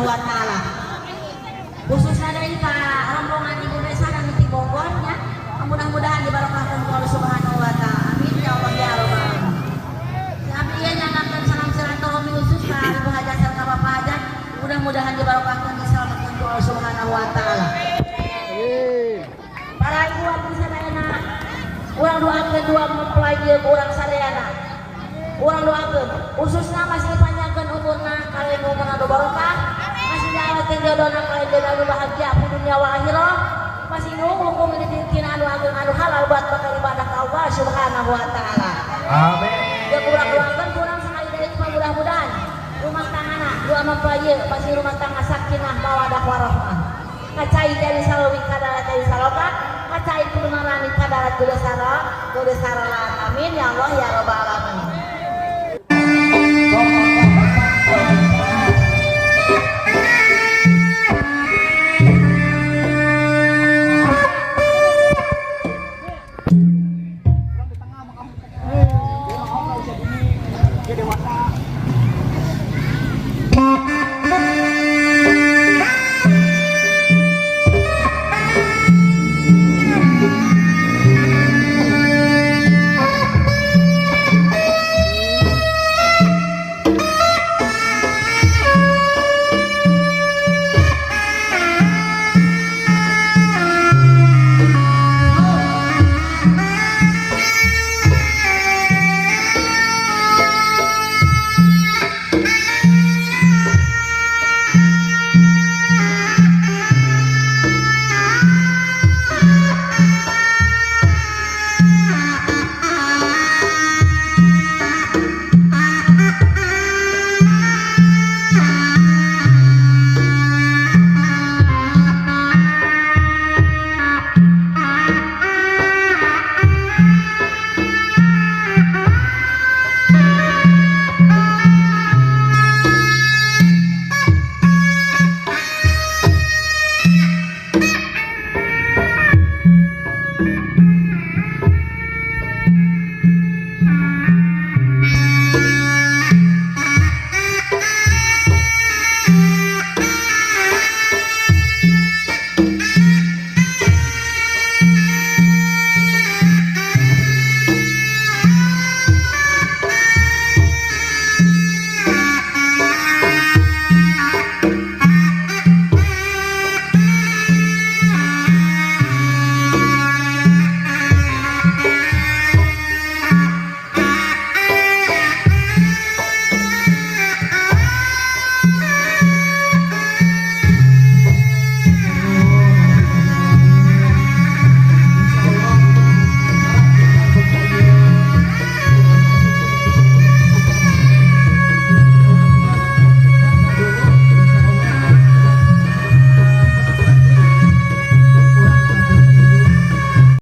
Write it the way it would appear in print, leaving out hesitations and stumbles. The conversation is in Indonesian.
Subhanahu wa taala. Khususnya dari Pak rombongan Ibu Desa dan di Bogornya, mudah-mudahan diberkahkan oleh Allah Subhanahu wa taala. Amin ya Allah ya rabbal alamin. Kami ia nyanyikan salam silaturahmi khusus Pak Ibu Hajat serta Bapak Hajat, mudah-mudahan diberkahkan diselamatkan oleh Allah Subhanahu wa taala. Para ibu abdi sadayana, urang doakeun dua mempelai urang sadayana. Urang doakeun khususna masih dipanjangkeun umurna kalian umurna barokah, masih nyalakeun jodohna kalian jodoh bahagia di dunia wa akhirah, masih nunggu didirikin anu agung anu halal buat bakal ibadah ka Allah Subhanahu wa taala. Amin. Ya urang doakeun kurang sakali dari mudah-mudahan rumah tanggana dua mempelai masih rumah tangga sakinah mawadah warahmah. Kacai dari salawi kadarat dari saloka, kacai kudu marani kadarat kudu sara, amin ya Allah ya rabbal alamin.